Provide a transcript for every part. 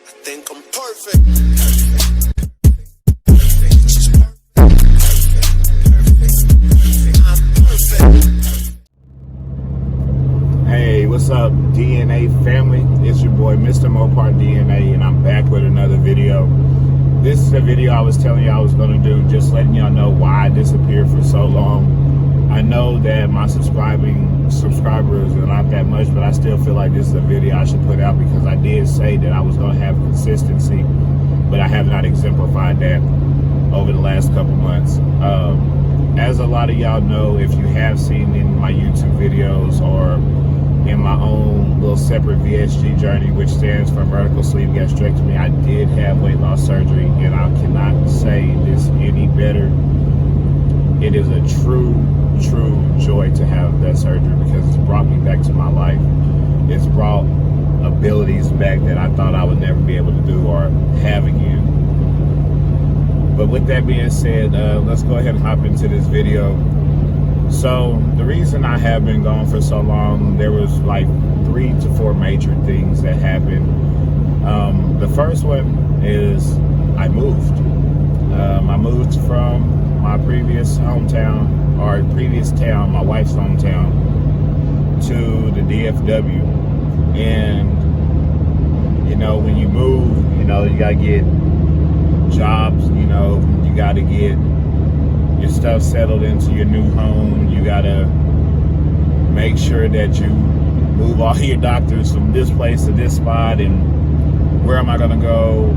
think I'm perfect. Hey, what's up, DNA family? It's your boy, Mr. Mopar DNA, and I'm back with another video. This is a video I was telling you I was going to do, just letting y'all know why I disappeared for so long. I know that my subscribers are not that much, but I still feel like this is a video I should put out because I did say that I was going to have consistency, but I have not exemplified that over the last couple months. As a lot of y'all know, if you have seen in my YouTube videos or in my own little separate VSG journey, which stands for vertical sleeve gastrectomy, I did have weight loss surgery, and I cannot say this any better. It is a true joy to have that surgery because it's brought me back to my life. It's brought abilities back that I thought I would never be able to do or have again. But with that being said, let's go ahead and hop into this video. So the reason I have been gone for so long, there was like 3 to 4 major things that happened. The first one is I moved. I moved from my previous hometown, or previous town, my wife's hometown, to the DFW. And, you know, when you move, you know, you gotta get jobs, you know, you gotta get your stuff settled into your new home. You gotta make sure that you move all your doctors from this place to this spot, and where am I gonna go?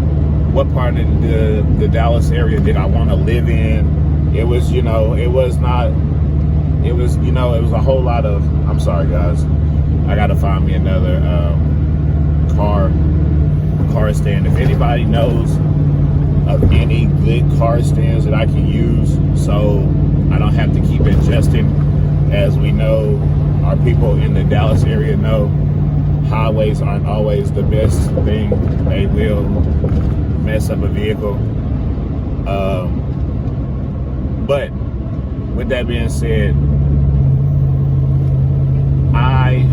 What part of the Dallas area did I want to live in? It was, you know, it was a whole lot of, I'm sorry guys, I gotta find me another car stand. If anybody knows of any good car stands that I can use so I don't have to keep adjusting. As we know, our people in the Dallas area know, highways aren't always the best thing. They will mess up a vehicle. But with that being said, I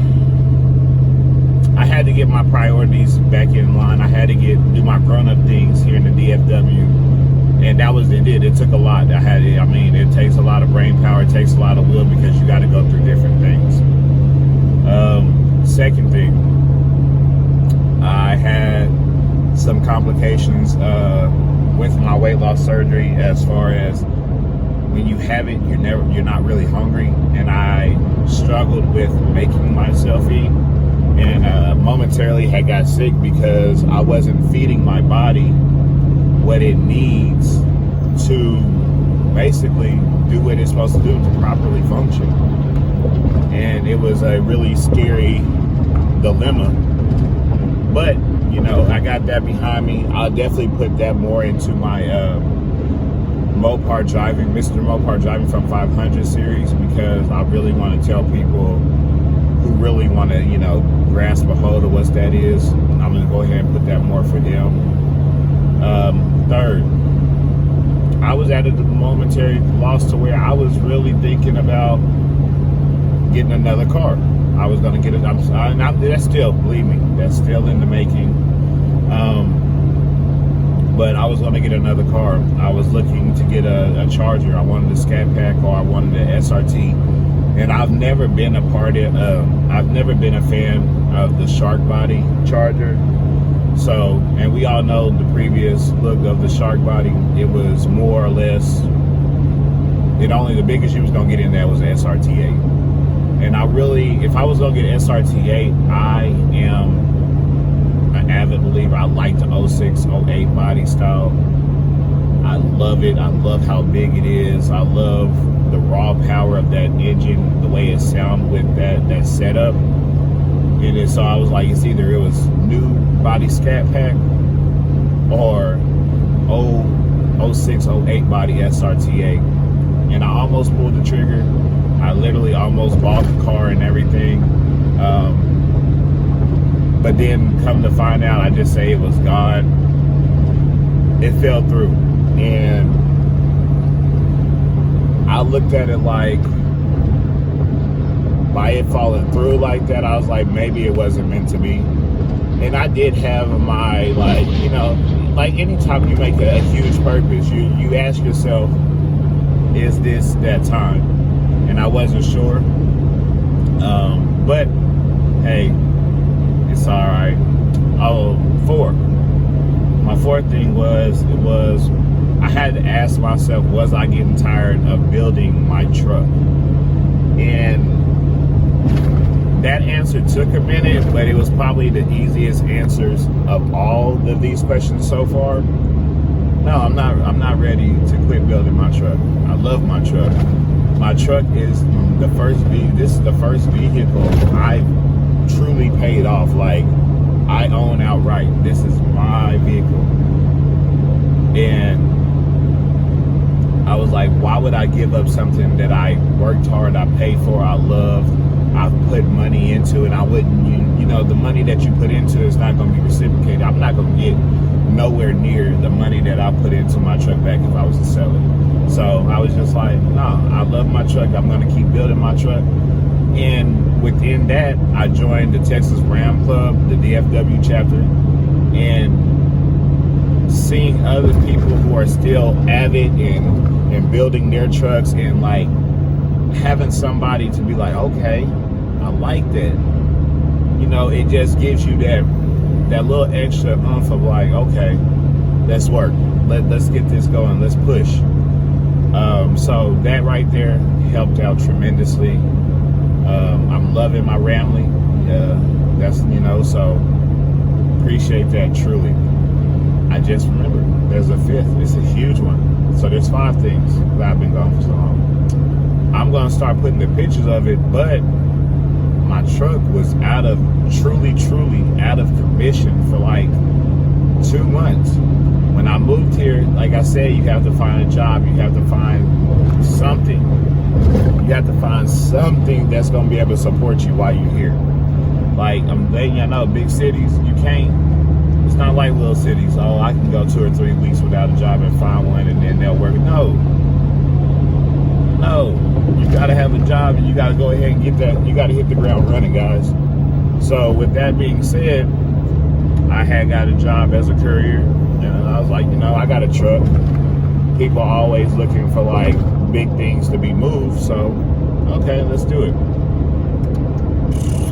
had to get my priorities back in line. I had to do my grown-up things here in the DFW, and that was it. It took a lot. It takes a lot of brain power. It takes a lot of will because you got to go through different things. Second thing, I had some complications with my weight loss surgery. As far as when you have it, you're not really hungry, and I struggled with making myself eat. And momentarily had got sick because I wasn't feeding my body what it needs to basically do what it's supposed to do to properly function. And it was a really scary dilemma. But, you know, I got that behind me. I'll definitely put that more into my Mopar driving, Mr. Mopar driving from 500 series, because I really want to tell people who really want to, you know, grasp a hold of what that is. I'm going to go ahead and put that more for them. Third, I was at a momentary loss to where I was really thinking about getting another car. I was going to get it. That's still, believe me, that's still in the making. But I was going to get another car. I was looking to get a Charger. I wanted a Scat Pack, or I wanted an SRT. And I've never been a fan of the shark body Charger. So, and we all know the previous look of the shark body. It was more or less, the biggest you was gonna get in there was an SRT8. And if I was gonna get an SRT8, I am an avid believer. I like the 06, 08 body style. I love it. I love how big it is. I love the raw power of that engine, the way it sounds with that setup. And so I was like, it was new body Scat Pack or 06, 08 body SRT8. And I almost pulled the trigger. I literally almost bought the car and everything. But then come to find out, I just say it was God. It fell through. And I looked at it like, by it falling through like that, I was like, maybe it wasn't meant to be. And I did have my, like, you know, like anytime you make a huge purpose, you ask yourself, is this that time? And I wasn't sure. But hey, it's all right. My fourth thing was I had to ask myself, was I getting tired of building my truck? And that answer took a minute, but it was probably the easiest answers of all of these questions so far. No, I'm not ready to quit building my truck. I love my truck. My truck is this is the first vehicle I truly paid off. Like, I own outright. This is my vehicle. And I was like, why would I give up something that I worked hard, I paid for, I love, I put money into, and I wouldn't, you know, the money that you put into is not going to be reciprocated. I'm not going to get nowhere near the money that I put into my truck back if I was to sell it. So I was just like, no, I love my truck. I'm going to keep building my truck. And within that, I joined the Texas Ram Club, the DFW chapter, and seeing other people who are still avid and building their trucks, and like having somebody to be like, okay, I like that. You know, it just gives you that little extra oomph of like, okay, let's work. Let's get this going. Let's push. So that right there helped out tremendously. I'm loving my rambling. That's, you know, so appreciate that truly. I just remembered there's a fifth. It's a huge one. So there's 5 things that I've been gone for so long. I'm going to start putting the pictures of it, but my truck was truly out of commission for like 2 months. When I moved here, like I said, you have to find a job. You have to find something. You have to find something that's going to be able to support you while you're here. Like, I'm letting y'all know, big cities, you can't. It's not like little cities. Oh, I can go 2 or 3 weeks without a job and find one, and then they'll work. No, you gotta have a job, and you gotta go ahead and get that. You gotta hit the ground running, guys. So with that being said, I had got a job as a courier, and I was like, you know, I got a truck. People are always looking for like big things to be moved, so okay, let's do it.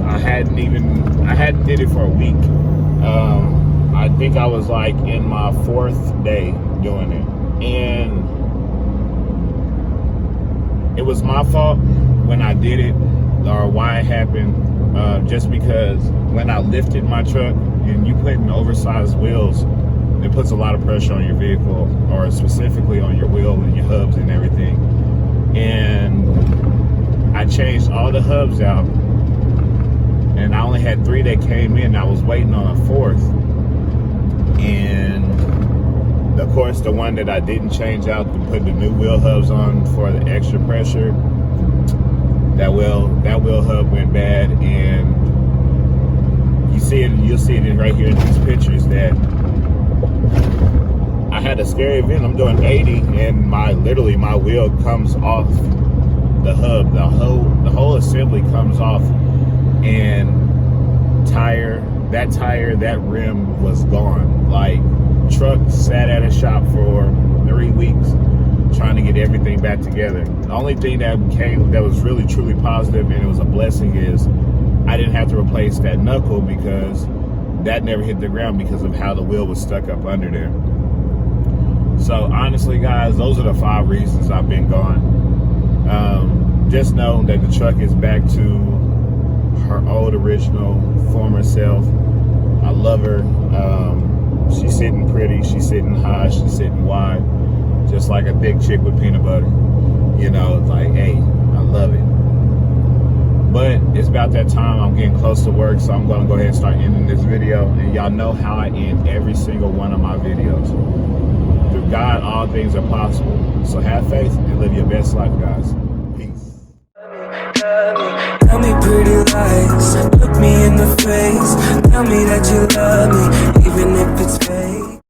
I hadn't did it for a week. I think I was like in my 4th day doing it, and it was my fault when I did it, or why it happened, just because when I lifted my truck, and you put in oversized wheels, it puts a lot of pressure on your vehicle, or specifically on your wheel and your hubs and everything. And I changed all the hubs out, and I only had 3 that came in. I was waiting on a 4th. And of course, the one that I didn't change out to put the new wheel hubs on for the extra pressure, that wheel hub went bad. And you'll see it right here in these pictures that I had a scary event. I'm doing 80, and my wheel comes off the hub. The whole assembly comes off, and that rim was gone. Like, truck sat at a shop for 3 weeks trying to get everything back together. The only thing that was really truly positive, and it was a blessing, is I didn't have to replace that knuckle, because that never hit the ground because of how the wheel was stuck up under there. So honestly, guys, those are the 5 reasons I've been gone. Just know that the truck is back to her old original former self. I love her. She's sitting pretty, she's sitting high, she's sitting wide, just like a thick chick with peanut butter. You know, it's like, hey, I love it. But it's about that time. I'm getting close to work, so I'm going to go ahead and start ending this video. And y'all know how I end every single one of my videos. Through God, all things are possible. So have faith and live your best life, guys. Peace. Tell me pretty lies, look me in the face. Tell me that you love me, even if it's fake.